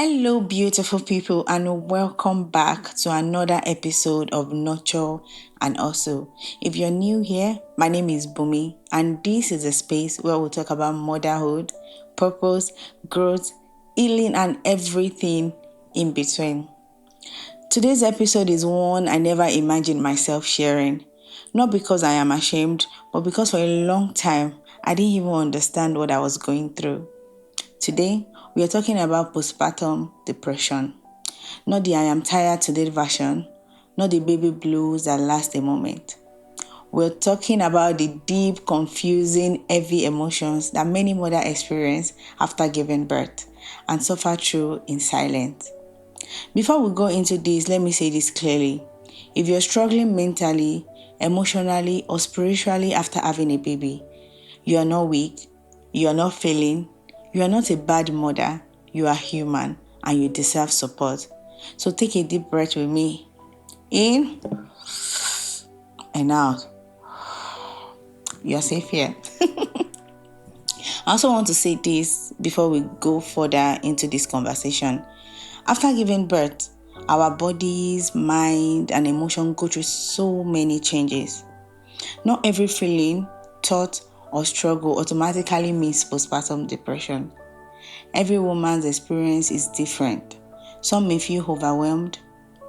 Hello, beautiful people, and welcome back to another episode of Nurture and Also. If you're new here, my name is Bumi, and this is a space where we'll talk about motherhood, purpose, growth, healing, and everything in between. Today's episode is one I never imagined myself sharing. Not because I am ashamed, but because for a long time, I didn't even understand what I was going through. Today, we are talking about postpartum depression. Not the I am tired today version, not the baby blues that last a moment. We're talking about the deep, confusing, heavy emotions that many mothers experience after giving birth and suffer through in silence. Before we go into this, let me say this clearly. If you're struggling mentally, emotionally, or spiritually after having a baby, you are not weak, you are not failing, you are not a bad mother, you are human and you deserve support. So take a deep breath with me. In and out. You are safe here. I also want to say this before we go further into this conversation. After giving birth, our bodies, mind, and emotion go through so many changes. Not every feeling, thought, or struggle automatically means postpartum depression. Every woman's experience is different. Some may feel overwhelmed,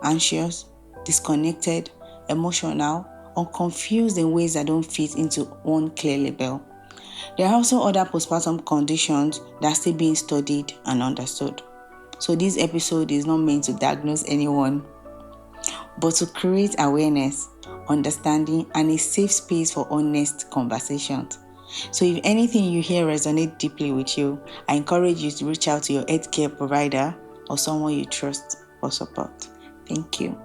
anxious, disconnected, emotional, or confused in ways that don't fit into one clear label. There are also other postpartum conditions that are still being studied and understood. So this episode is not meant to diagnose anyone, but to create awareness, understanding, and a safe space for honest conversations. So if anything you hear resonates deeply with you, I encourage you to reach out to your healthcare provider or someone you trust for support. Thank you.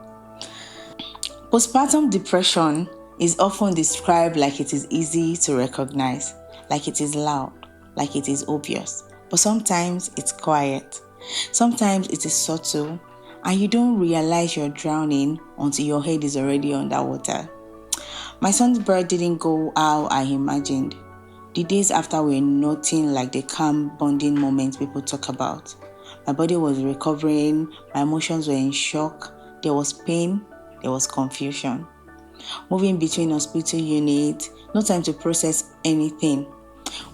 Postpartum depression is often described like it is easy to recognize, like it is loud, like it is obvious. But sometimes it's quiet. Sometimes it is subtle, and you don't realize you're drowning until your head is already underwater. My son's birth didn't go how I imagined. The days after were nothing like the calm bonding moments people talk about. My body was recovering, my emotions were in shock, there was pain, there was confusion. Moving between hospital units, no time to process anything.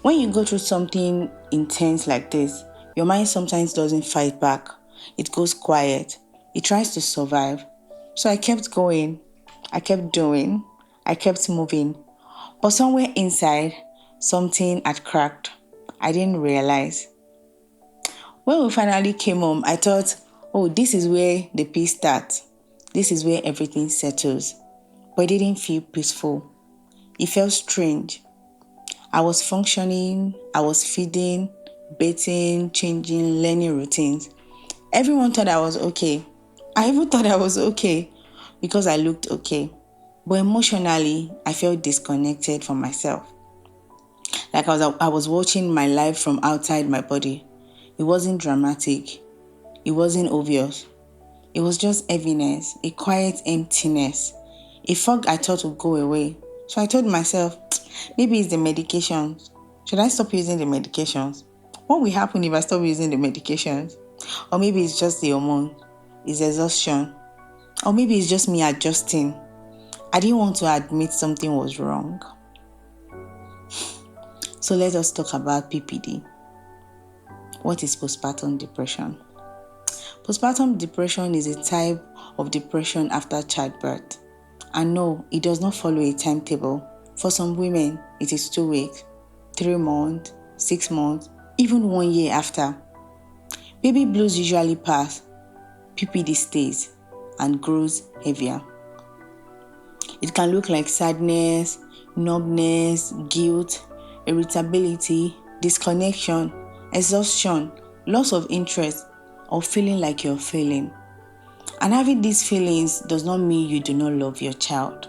When you go through something intense like this, your mind sometimes doesn't fight back. It goes quiet. It tries to survive. So I kept going. I kept doing. I kept moving. But somewhere inside, something had cracked. I didn't realize. When we finally came home, I thought, oh, this is where the peace starts. This is where everything settles. But it didn't feel peaceful. It felt strange. I was functioning, I was feeding, bathing, changing, learning routines. Everyone thought I was okay. I even thought I was okay because I looked okay. But emotionally, I felt disconnected from myself. Like I was watching my life from outside my body. It wasn't dramatic. It wasn't obvious. It was just heaviness, a quiet emptiness, a fog I thought would go away. So I told myself, maybe it's the medications. Should I stop using the medications? What will happen if I stop using the medications? Or maybe it's just the hormone, it's exhaustion. Or maybe it's just me adjusting. I didn't want to admit something was wrong. So let us talk about PPD. What is postpartum depression? Postpartum depression is a type of depression after childbirth. And no, it does not follow a timetable. For some women, it is 2 weeks, 3 months, 6 months, even 1 year after. Baby blues usually pass, PPD stays and grows heavier. It can look like sadness, numbness, guilt, irritability, disconnection, exhaustion, loss of interest, or feeling like you're failing. And having these feelings does not mean you do not love your child.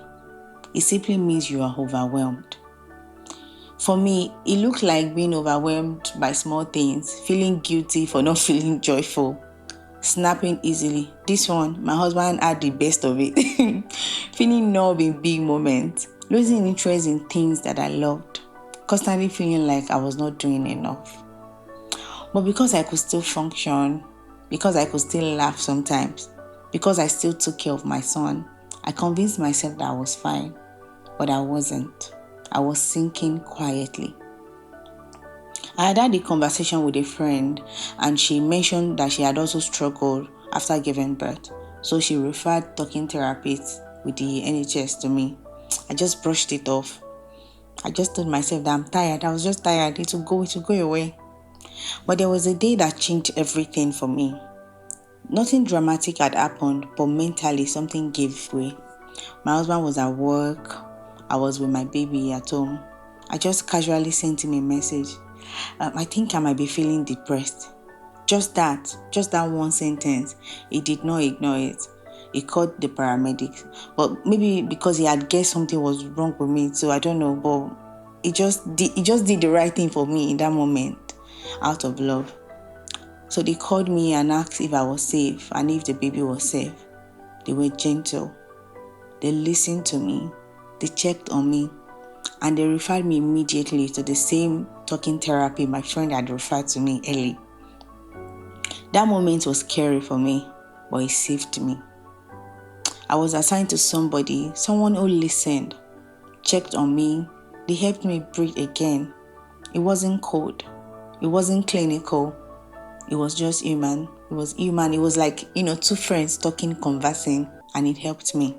It simply means you are overwhelmed. For me, it looked like being overwhelmed by small things, feeling guilty for not feeling joyful, snapping easily. This one, my husband had the best of it. Feeling numb in big moments, losing interest in things that I loved, constantly feeling like I was not doing enough. But because I could still function, because I could still laugh sometimes, because I still took care of my son, I convinced myself that I was fine, but I wasn't. I was sinking quietly. I had a conversation with a friend, and she mentioned that she had also struggled after giving birth. So she referred talking therapists with the NHS to me. I just brushed it off. I just told myself that I'm tired. I was just tired. It will go away. But there was a day that changed everything for me. Nothing dramatic had happened, but mentally something gave way. My husband was at work. I was with my baby at home. I just casually sent him a message. I think I might be feeling depressed. Just that one sentence. He did not ignore it. He called the paramedics. But maybe because he had guessed something was wrong with me, so I don't know. But he just did the right thing for me in that moment, out of love. So they called me and asked if I was safe and if the baby was safe. They were gentle. They listened to me. They checked on me. And they referred me immediately to the same talking therapy my friend had referred to me early. That moment was scary for me, but it saved me. I was assigned to someone who listened, checked on me. They helped me breathe again. It wasn't cold. It wasn't clinical. It was just human. It was human. It was like, two friends talking, conversing, and it helped me.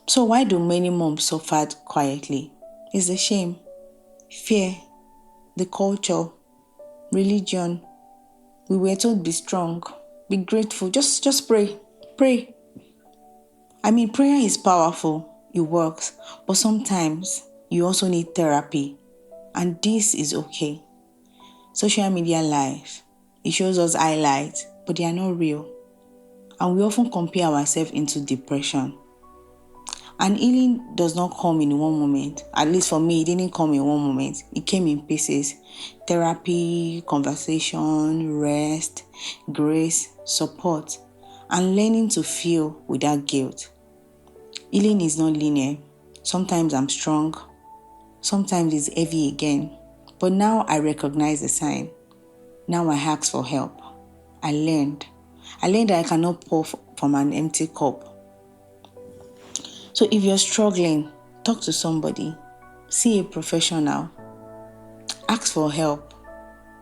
So why do many moms suffer quietly? It's a shame. Fear, the culture, religion. We were told be strong, be grateful, just pray. Pray. Prayer is powerful. It works. But sometimes you also need therapy. And this is okay. Social media life, it shows us highlights, but they are not real. And we often compare ourselves into depression. And healing does not come in one moment. At least for me, it didn't come in one moment. It came in pieces. Therapy, conversation, rest, grace, support, and learning to feel without guilt. Healing is not linear. Sometimes I'm strong. Sometimes it's heavy again. But now I recognize the sign. Now I ask for help. I learned that I cannot pour from an empty cup. So if you're struggling, talk to somebody. See a professional. Ask for help.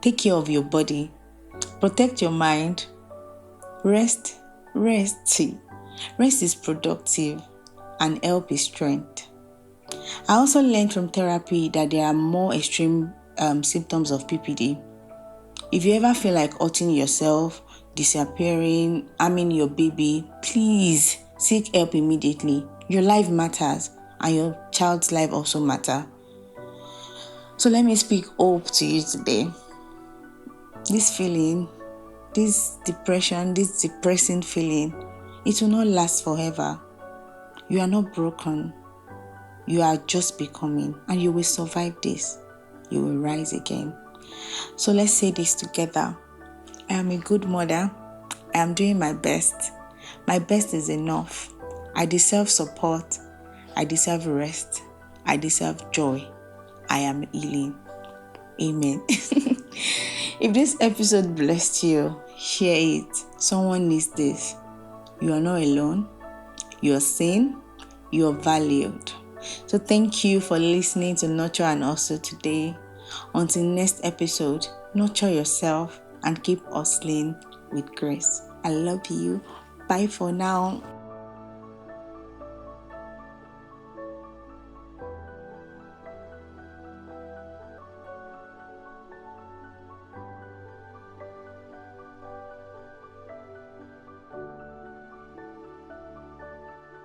Take care of your body. Protect your mind. Rest. Rest is productive and help is strength. I also learned from therapy that there are more extreme symptoms of PPD. If you ever feel like hurting yourself, disappearing, harming your baby, please seek help immediately. Your life matters and your child's life also matters. So let me speak hope to you today. This feeling, this depression, this depressing feeling, it will not last forever. You are not broken. You are just becoming, and you will survive this. You will rise again. So let's say this together. I am a good mother. I am doing my best. My best is enough. I deserve support. I deserve rest. I deserve joy. I am healing. Amen. If this episode blessed you, share it. Someone needs this. You are not alone. You are seen. You are valued. So thank you for listening to Nurture and Also today. Until next episode, nurture yourself and keep hustling with grace. I love you. Bye for now.